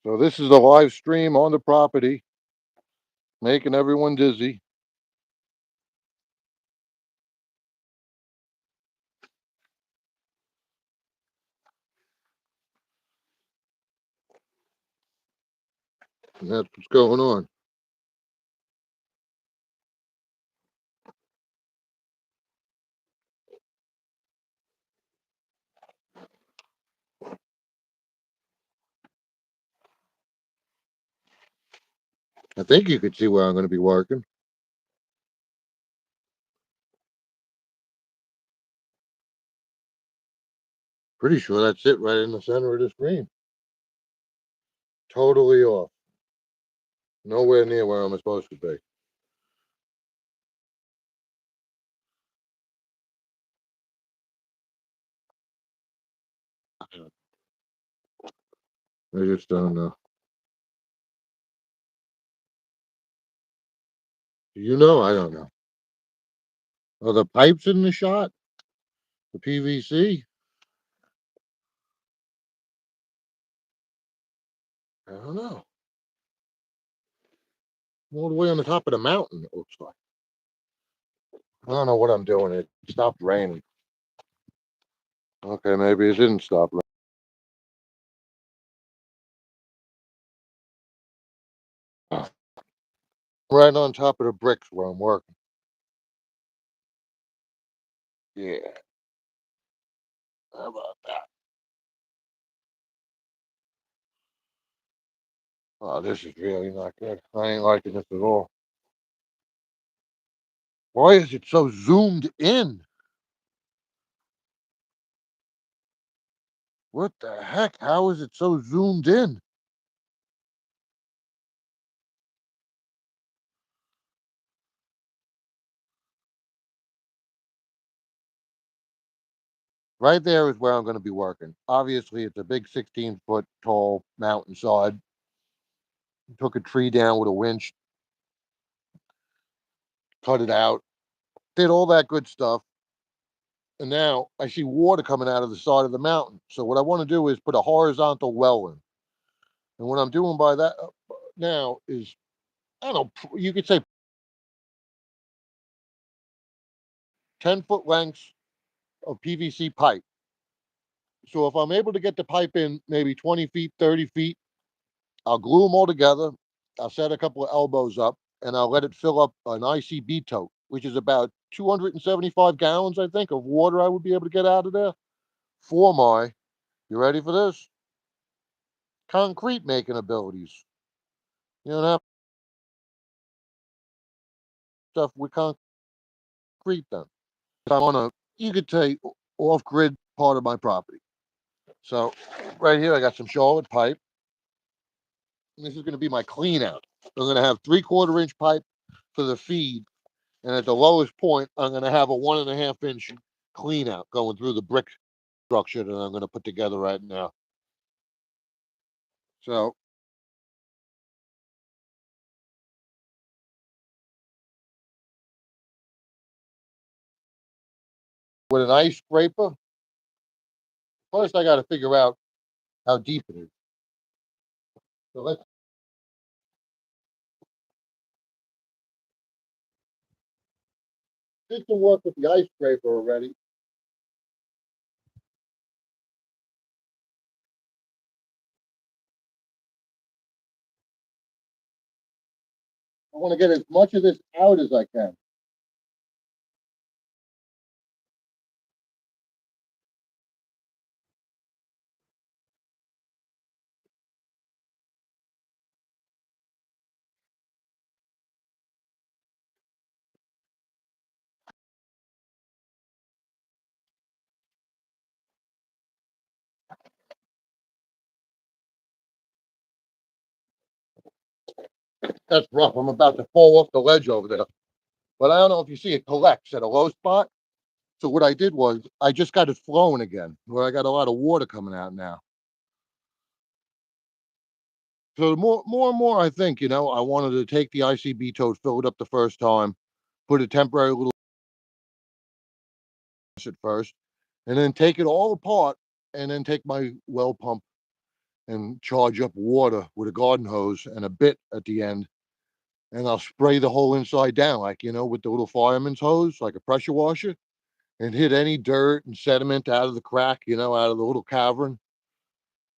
So this is a live stream on the property, making everyone dizzy. And that's what's going on. I think you could see where I'm going to be working. Pretty sure that's it right in the center of the screen. Totally off. Nowhere near where I'm supposed to be. I just don't know. You know, I don't know. Are the pipes in the shot? The PVC? I don't know. I'm all the way on the top of the mountain, it looks like. I don't know what I'm doing. It stopped raining. Okay, maybe it didn't stop raining. Right on top of the bricks where I'm working. Yeah. How about that? Oh, this is really not good. I ain't liking this at all. Why is it so zoomed in? What the heck? How is it so zoomed in? Right there is where I'm going to be working. Obviously, it's a big 16-foot tall mountainside. Took a tree down with a winch, cut it out, did all that good stuff. And now I see water coming out of the side of the mountain. So what I want to do is put a horizontal well in. And what I'm doing by that now is, I don't know, you could say 10-foot lengths of PVC pipe. So if I'm able to get the pipe in maybe 20 feet, 30 feet, I'll glue them all together. I'll set a couple of elbows up and I'll let it fill up an ICB tote, which is about 275 gallons, I think, of water I would be able to get out of there for my, you ready for this? Concrete making abilities. You don't have stuff with concrete then. If I'm on a, you could say, off grid part of my property. So right here, I got some Charlotte pipe. This is going to be my clean out. I'm going to have 3/4 inch pipe for the feed. And at the lowest point, I'm going to have a 1.5 inch clean out going through the brick structure that I'm going to put together right now. So with an ice scraper, first I got to figure out how deep it is. So let's did some work with the ice scraper already. I want to get as much of this out as I can. That's rough. I'm about to fall off the ledge over there. But I don't know if you see it collects at a low spot. So what I did was I just got it flowing again, where I got a lot of water coming out now. So more and more, I think, I wanted to take the ICB tote, fill it up the first time, put a temporary little at first, and then take it all apart, and then take my well pump and charge up water with a garden hose and a bit at the end, and I'll spray the whole inside down, like, with the little fireman's hose, like a pressure washer, and hit any dirt and sediment out of the crack, out of the little cavern.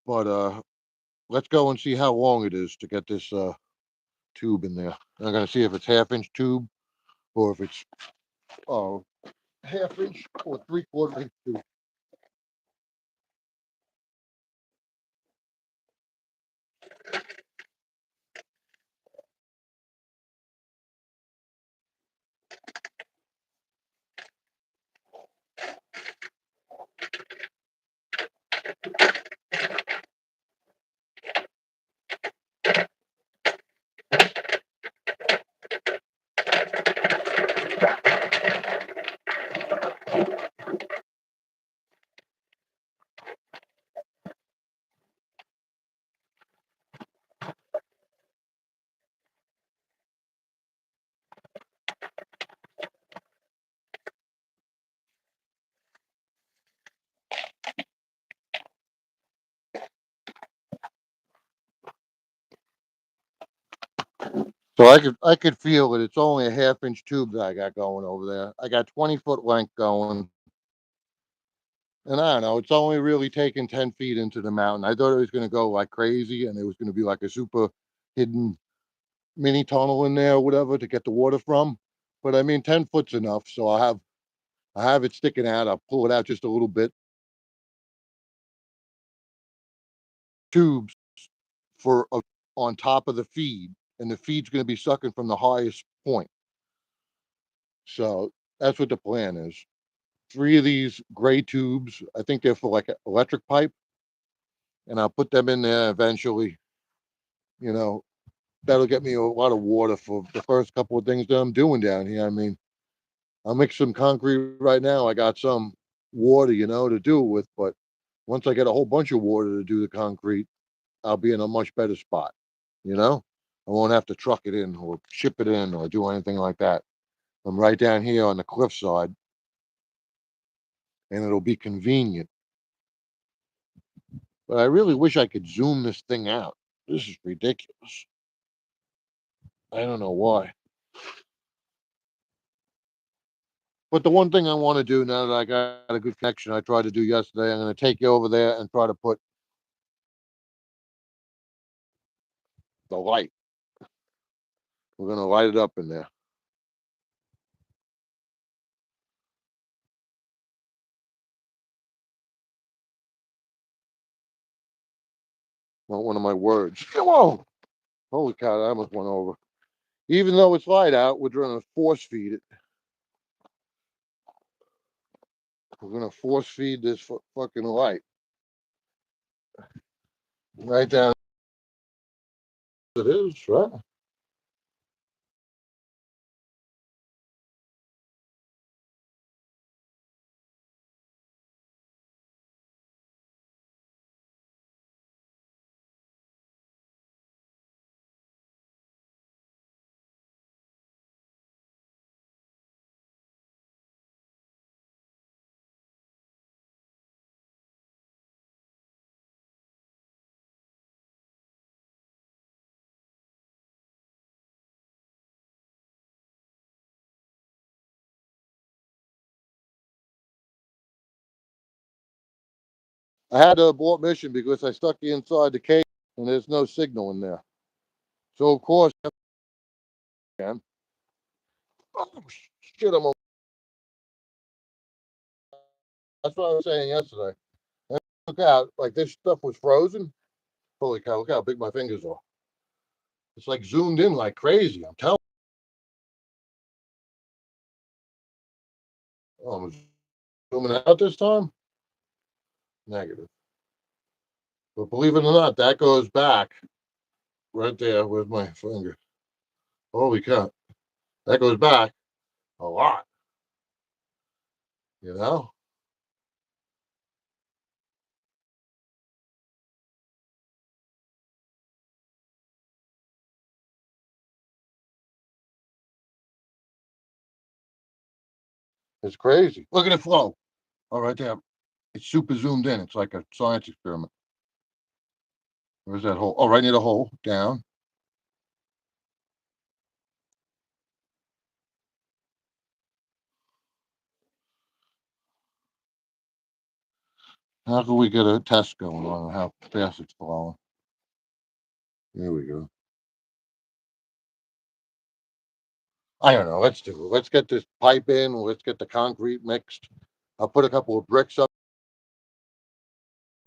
But let's go and see how long it is to get this tube in there. I'm gonna see if it's half-inch tube or if it's uh, half-inch or three-quarter inch tube. So I could feel that it's only a half-inch tube that I got going over there. I got 20-foot length going, and I don't know. It's only really taken 10 feet into the mountain. I thought it was going to go like crazy, and it was going to be like a super hidden mini tunnel in there or whatever to get the water from. But I mean, 10 foot's enough. So I have it sticking out. I'll pull it out just a little bit. Tubes for on top of the feed, and the feed's going to be sucking from the highest point. So that's what the plan is. Three of these gray tubes. I think they're for like an electric pipe, and I'll put them in there eventually. You know, that'll get me a lot of water for the first couple of things that I'm doing down here. I mean, I'll mix some concrete right now. I got some water, to do it with, but once I get a whole bunch of water to do the concrete, I'll be in a much better spot. You know, I won't have to truck it in or ship it in or do anything like that. I'm right down here on the cliffside, and it'll be convenient. But I really wish I could zoom this thing out. This is ridiculous. I don't know why. But the one thing I want to do now that I got a good connection, I tried to do yesterday, I'm going to take you over there and try to put the light. We're going to light it up in there. Not one of my words. Whoa! Holy cow, I almost went over. Even though it's light out, we're going to force feed it. We're going to force feed this fucking light right down. It is, right? I had to abort mission because I stuck you inside the cave and there's no signal in there. So, of course, man. Oh, shit, that's what I was saying yesterday. Look out, like this stuff was frozen. Holy cow, look how big my fingers are. It's like zoomed in like crazy. I'm telling you. I'm zooming out this time. Negative. But believe it or not, that goes back right there with my finger. Holy cow. That goes back a lot, you know? It's crazy. Look at it flow. All right there. It's super zoomed in. It's like a science experiment. Where's that hole? Oh, right near the hole. Down. How can we get a test going on how fast it's flowing? There we go. I don't know. Let's do it. Let's get this pipe in. Let's get the concrete mixed. I'll put a couple of bricks up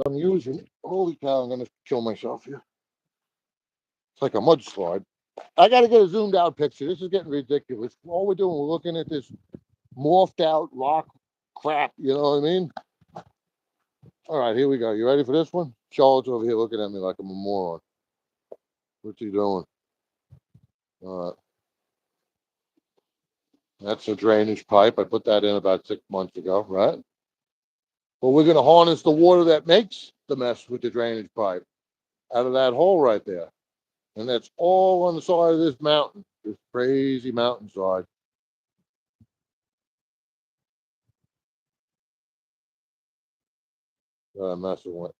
I'm using. Holy cow, I'm going to kill myself here. It's like a mudslide. I got to get a zoomed out picture. This is getting ridiculous. All we're doing, we're looking at this morphed out rock crap. You know what I mean? All right, here we go. You ready for this one? Charlotte's over here looking at me like I'm a moron. What's he doing? All right. That's a drainage pipe. I put that in about 6 months ago, right? Well, we're going to harness the water that makes the mess with the drainage pipe out of that hole right there. And that's all on the side of this mountain, this crazy mountainside. That I'm messing with.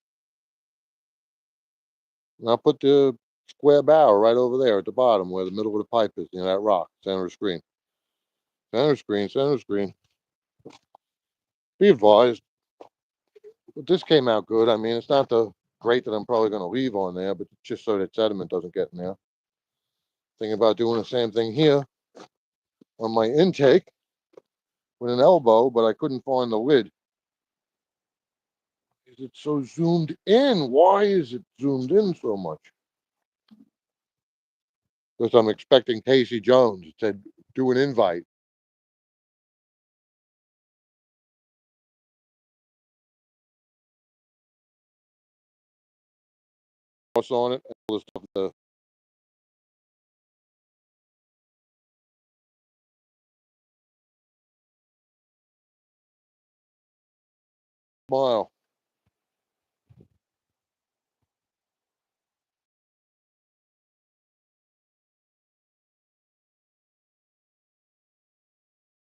And I'll put the square barrel right over there at the bottom where the middle of the pipe is, that rock, center of screen. Center screen, center screen. Be advised, but this came out good. I mean, it's not the great that I'm probably going to leave on there, but just so that sediment doesn't get in there. Thinking about doing the same thing here on my intake with an elbow, but I couldn't find the lid. Is it so zoomed in? Why is it zoomed in so much? Because I'm expecting Casey Jones. It said, do an invite. What's on it? All the stuff. The smile.